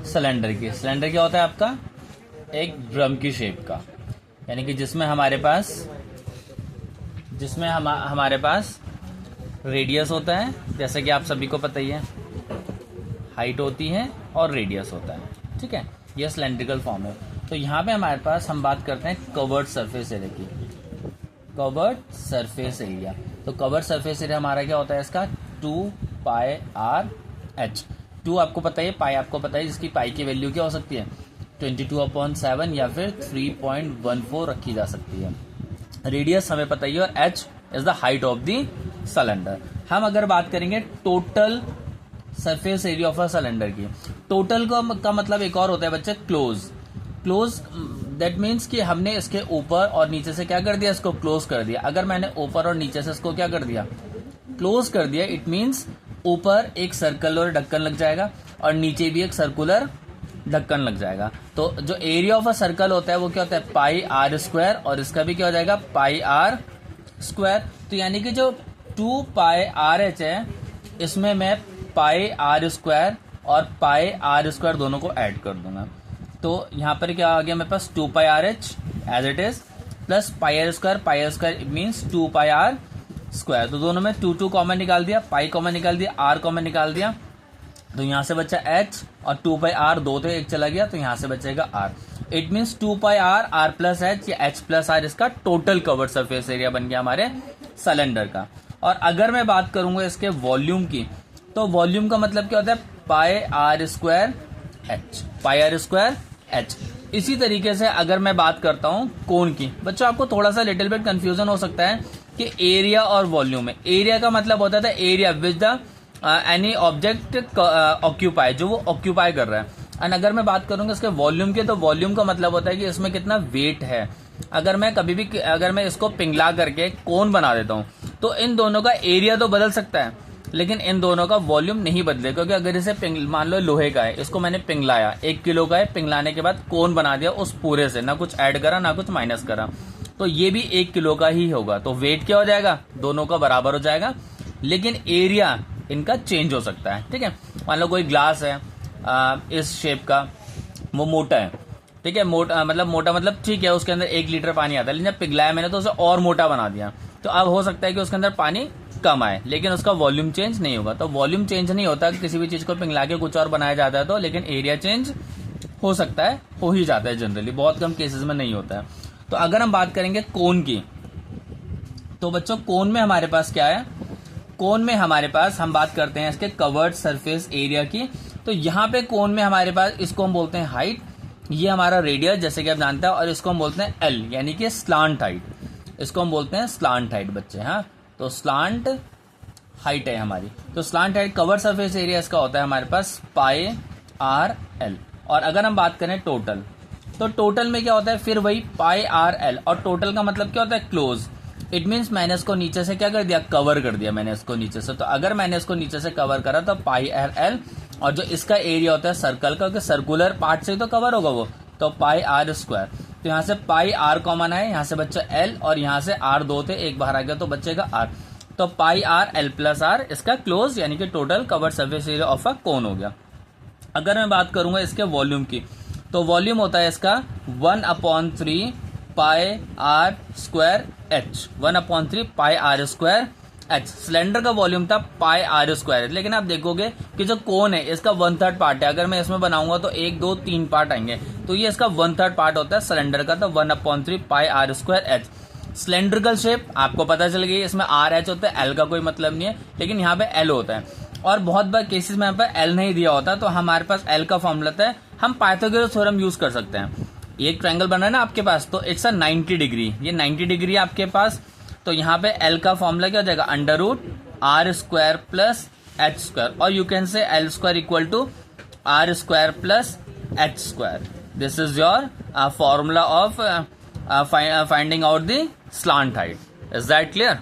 Cylinder की। Cylinder क्या होता है आपका? एक ड्रम की शेप का, यानी कि जिसमें हमारे पास रेडियस होता है, जैसे कि आप सभी को पता ही है, हाइट होती है और रेडियस होता है, ठीक है। यह सिलेंड्रिकल फॉर्म है। तो यहाँ पे हमारे पास हम बात करते हैं कवर्ड सरफेस एरिया की। कवर्ड सरफेस एरिया, तो कवर्ड सरफेस एरिया हमारा क्या होता है इसका? 2πr/h। 2 आपको पता है, पाई आपको पता है, जिसकी पाई की वैल्यू क्या हो सकती है? 22/7 या फिर 3.14 रखी जा सकती है। रेडियस हमें पता ही है, और h is the height of the cylinder. हम अगर बात करेंगे total surface area of a cylinder की, टोटल का मतलब एक और होता है बच्चे, क्लोज दैट मीन्स कि हमने इसके ऊपर और नीचे से क्या कर दिया? इसको क्लोज कर दिया। अगर मैंने ऊपर और नीचे से इसको क्या कर दिया? क्लोज कर दिया, इट मीन्स ऊपर एक सर्कुलर ढक्कन लग जाएगा और नीचे भी एक सर्कुलर ढक्कन लग जाएगा। तो जो एरिया ऑफ अ सर्कल होता है वो क्या होता है? πr², और इसका भी क्या हो जाएगा? πr²। तो यानी कि जो 2πrh है, इसमें मैं πr² और πr² दोनों को ऐड कर दूंगा। तो यहाँ पर क्या आ गया मेरे पास? 2πrh as it is plus πr² means 2πr²। तो दोनों में 2 कॉमन निकाल दिया, पाई कॉमन निकाल दिया, r कॉमन निकाल दिया, तो यहाँ से बचा h, और 2πr 2 तो 1 चला गया, तो यहाँ से बचेगा r। It means 2πr r plus h या h प्लस r इसका टोटल कवर्ड सरफेस एरिया बन गया हमारे सिलेंडर का। और अगर मैं बात करूंगा इसके वॉल्यूम की, तो वॉल्यूम का मतलब क्या होता है? πr²h। इसी तरीके से अगर मैं बात करता हूं कोन की, बच्चों आपको थोड़ा सा लिटिल बिट कंफ्यूजन हो सकता है कि एरिया और वॉल्यूम में। एरिया का मतलब होता था area which the any object occupy, जो वो ऑक्यूपाई कर रहा है। एंड अगर मैं बात करूंगा इसके वॉल्यूम के, तो वॉल्यूम का मतलब होता है कि इसमें कितना वेट है। अगर मैं इसको पिघला करके कोन बना देता हूं, तो इन दोनों का एरिया तो बदल सकता है, लेकिन इन दोनों का वॉल्यूम नहीं बदले। क्योंकि अगर इसे मान लो लोहे का है, इसको मैंने पिघलाया, 1 किलो का है, पिघलाने के बाद कोन बना दिया उस पूरे से, ना कुछ ऐड करा ना कुछ माइनस करा, तो ये भी 1 किलो का ही होगा। तो वेट क्या हो जाएगा? दोनों का बराबर हो जाएगा, लेकिन एरिया इनका चेंज हो सकता है, ठीक है। मान लो कोई ग्लास है इस शेप का, वो मोटा है, ठीक है, मोटा मतलब ठीक है, उसके अंदर 1 लीटर पानी आता है, लेकिन जब पिघलाया मैंने तो उसे और मोटा बना दिया, तो अब हो सकता है कि उसके अंदर पानी कम आए, लेकिन उसका वॉल्यूम चेंज नहीं होगा। तो वॉल्यूम चेंज नहीं होता, किसी भी चीज को पिघला के कुछ और बनाया जाता है तो, लेकिन एरिया चेंज हो सकता है, हो ही जाता है जनरली, बहुत कम केसेस में नहीं होता है। तो अगर हम बात करेंगे कोन की, तो बच्चों कोन में हमारे पास क्या है? कोन में हमारे पास हम बात करते हैं इसके कवर्ड सरफेस एरिया की। तो यहाँ पे कोन में हमारे पास, इसको हम बोलते हैं हाइट, ये हमारा रेडियस जैसे कि आप जानते हैं, और इसको हम बोलते हैं एल, यानी कि स्लांट हाइट। इसको हम बोलते हैं स्लांट हाइट बच्चे, हाँ। तो स्लांट हाइट है हमारी। तो slant height covered surface area इसका होता है हमारे पास πr/l। और अगर हम बात करें टोटल, तो टोटल में क्या होता है? फिर वही πr/l, और टोटल का मतलब क्या होता है? क्लोज। इट मीन्स मैंने इसको नीचे से क्या कर दिया? कवर कर दिया मैंने इसको नीचे से। तो अगर मैंने इसको नीचे से कवर करा तो πr/l, और जो इसका एरिया होता है सर्कल का, क्योंकि सर्कुलर पार्ट से तो कवर होगा वो, तो πr²। तो यहाँ से πr कॉमन आए, यहाँ से बच्चा l, और यहाँ से r 2 थे, एक बाहर आ गया तो बचेगा r। तो πr/l प्लस r इसका क्लोज, यानी कि total covered surface area of a cone हो गया। अगर मैं बात करूंगा इसके वॉल्यूम की, तो वॉल्यूम होता है इसका 1/3 πr²h, 1/3 πr²h। सिलेंडर का वॉल्यूम था πr², लेकिन आप देखोगे कि जो कोन है इसका 1/3 पार्ट है। अगर मैं इसमें बनाऊंगा तो 1, 2, 3 पार्ट आएंगे, तो ये इसका 1/3 पार्ट होता है सिलेंडर का, तो 1/3 πr²h। सिलेंड्रिकल शेप आपको पता चल गई, इसमें आर एच होता है, एल का कोई मतलब नहीं है, लेकिन यहाँ पे एल होता है। और बहुत बार केसेस में यहाँ पे एल नहीं दिया होता, तो हमारे पास एल का फॉर्मूला है, हम पाइथागोरस थ्योरम यूज कर सकते हैं। ये एक ट्रायंगल बना है ना आपके पास, तो इट्स अ 90 डिग्री, ये 90 डिग्री है आपके पास। तो यहाँ पे एल का फॉर्मूला क्या हो जाएगा? √r² प्लस h², और you can say l² equal to r² plus h²। This is your formula of finding out the slant height. Is that clear?